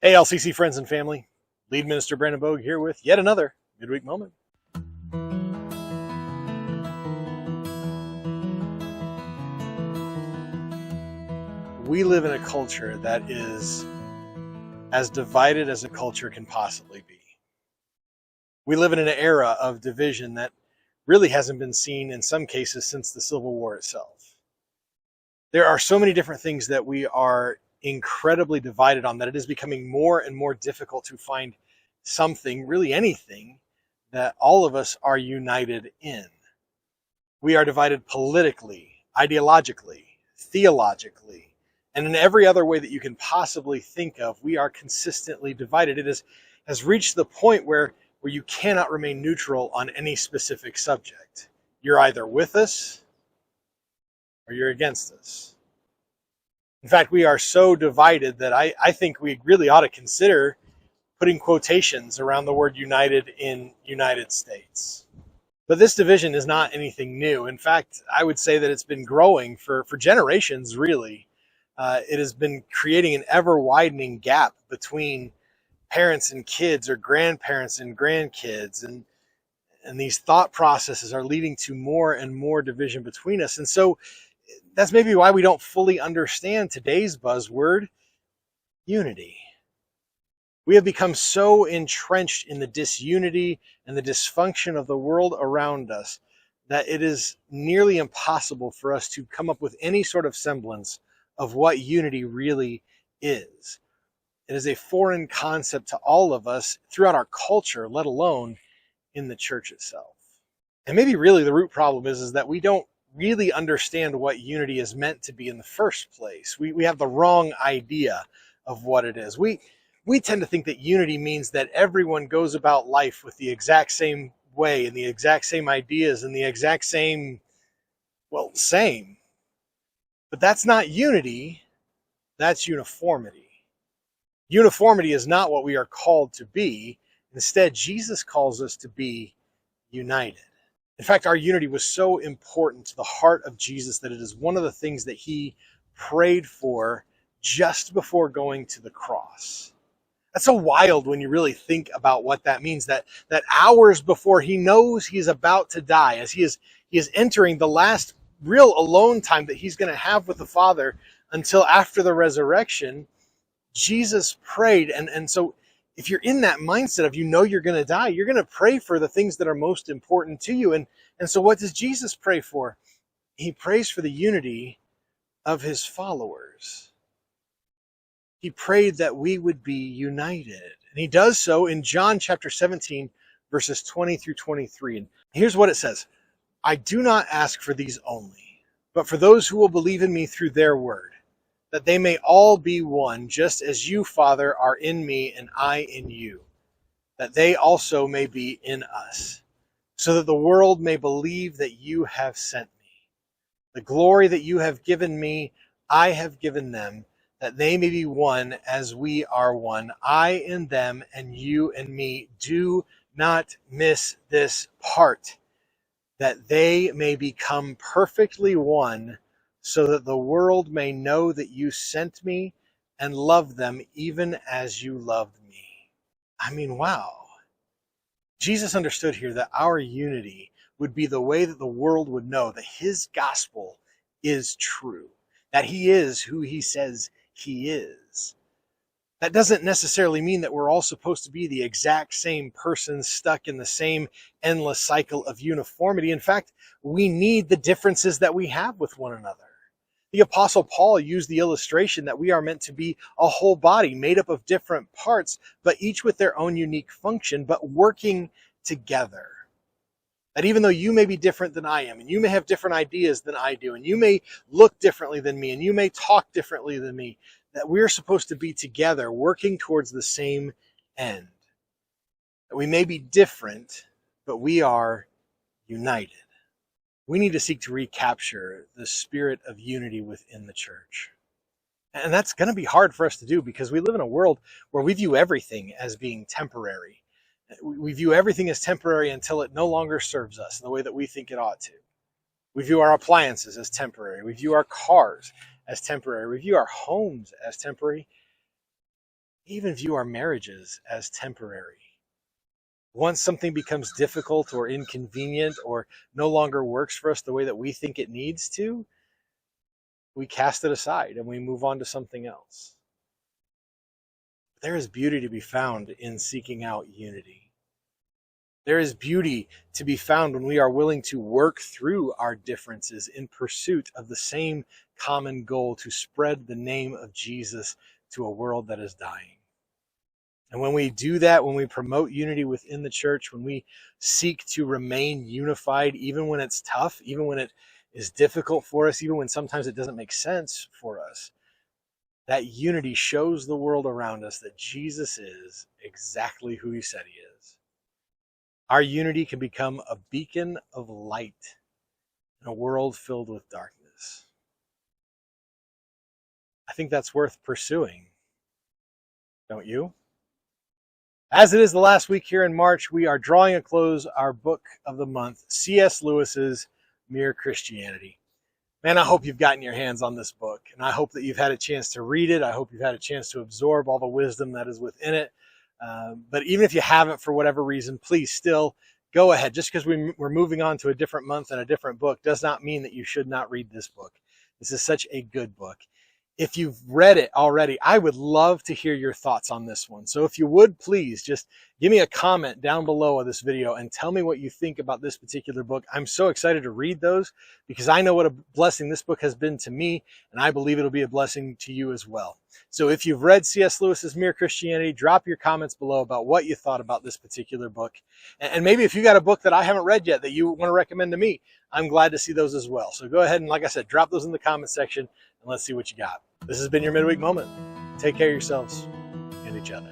Hey, LCC friends and family. Lead Minister Brandon Bogue here with yet another midweek moment. We live in a culture that is as divided as a culture can possibly be. We live in an era of division that really hasn't been seen in some cases since the Civil War itself. There are so many different things that we are incredibly divided on that it is becoming more and more difficult to find something, really anything, that all of us are united in. We are divided politically, ideologically, theologically, and in every other way that you can possibly think of. We are consistently divided. It has reached the point where you cannot remain neutral on any specific subject. You're either with us or you're against us. In fact, we are so divided that I think we really ought to consider putting quotations around the word united in United States. But this division is not anything new. In fact, I would say that it's been growing for generations, really. It has been creating an ever-widening gap between parents and kids, or grandparents and grandkids, and these thought processes are leading to more and more division between us. And so that's maybe why we don't fully understand today's buzzword, unity. We have become so entrenched in the disunity and the dysfunction of the world around us that it is nearly impossible for us to come up with any sort of semblance of what unity really is. It is a foreign concept to all of us throughout our culture, let alone in the church itself. And maybe really the root problem is that we don't really understand what unity is meant to be in the first place. We have the wrong idea of what it is. We tend to think that unity means that everyone goes about life with the exact same way and the exact same ideas and the exact same. But that's not unity, that's uniformity. Uniformity is not what we are called to be. Instead, Jesus calls us to be united. In fact, our unity was so important to the heart of Jesus that it is one of the things that he prayed for just before going to the cross. That's so wild when you really think about what that means, that hours before he knows he's about to die, as he is entering the last real alone time that he's going to have with the Father until after the resurrection, Jesus prayed. And so if you're in that mindset of you're going to die, you're going to pray for the things that are most important to you. And so what does Jesus pray for? He prays for the unity of his followers. He prayed that we would be united. And he does so in John chapter 17, verses 20 through 23. And here's what it says. I do not ask for these only, but for those who will believe in me through their word, that they may all be one, just as you, Father, are in me and I in you, that they also may be in us, so that the world may believe that you have sent me. The glory that you have given me, I have given them, that they may be one as we are one, I in them and you and me. Do not miss this part, that they may become perfectly one, so that the world may know that you sent me and love them even as you loved me. I mean, wow. Jesus understood here that our unity would be the way that the world would know that his gospel is true, that he is who he says he is. That doesn't necessarily mean that we're all supposed to be the exact same person stuck in the same endless cycle of uniformity. In fact, we need the differences that we have with one another. The Apostle Paul used the illustration that we are meant to be a whole body made up of different parts, but each with their own unique function, but working together. That even though you may be different than I am, and you may have different ideas than I do, and you may look differently than me, and you may talk differently than me, that we're supposed to be together working towards the same end. That we may be different, but we are united. We need to seek to recapture the spirit of unity within the church. And that's going to be hard for us to do because we live in a world where we view everything as being temporary. We view everything as temporary until it no longer serves us in the way that we think it ought to. We view our appliances as temporary. We view our cars as temporary. We view our homes as temporary. even view our marriages as temporary. Once something becomes difficult or inconvenient or no longer works for us the way that we think it needs to, we cast it aside and we move on to something else. There is beauty to be found in seeking out unity. There is beauty to be found when we are willing to work through our differences in pursuit of the same common goal, to spread the name of Jesus to a world that is dying. And when we do that, when we promote unity within the church, when we seek to remain unified, even when it's tough, even when it is difficult for us, even when sometimes it doesn't make sense for us, that unity shows the world around us that Jesus is exactly who he said he is. Our unity can become a beacon of light in a world filled with darkness. I think that's worth pursuing, don't you? As it is the last week here in March, we are drawing a close our book of the month, C.S. Lewis's Mere Christianity. Man, I hope you've gotten your hands on this book, and I hope that you've had a chance to read it. I hope you've had a chance to absorb all the wisdom that is within it. But even if you haven't, for whatever reason, please still go ahead. Just because we're moving on to a different month and a different book does not mean that you should not read this book. This is such a good book. If you've read it already, I would love to hear your thoughts on this one. So if you would, please just give me a comment down below of this video and tell me what you think about this particular book. I'm so excited to read those because I know what a blessing this book has been to me, and I believe it'll be a blessing to you as well. So if you've read C.S. Lewis's Mere Christianity, drop your comments below about what you thought about this particular book. And maybe if you got a book that I haven't read yet that you want to recommend to me, I'm glad to see those as well. So go ahead and, like I said, drop those in the comment section and let's see what you got. This has been your Midweek Moment. Take care of yourselves and each other.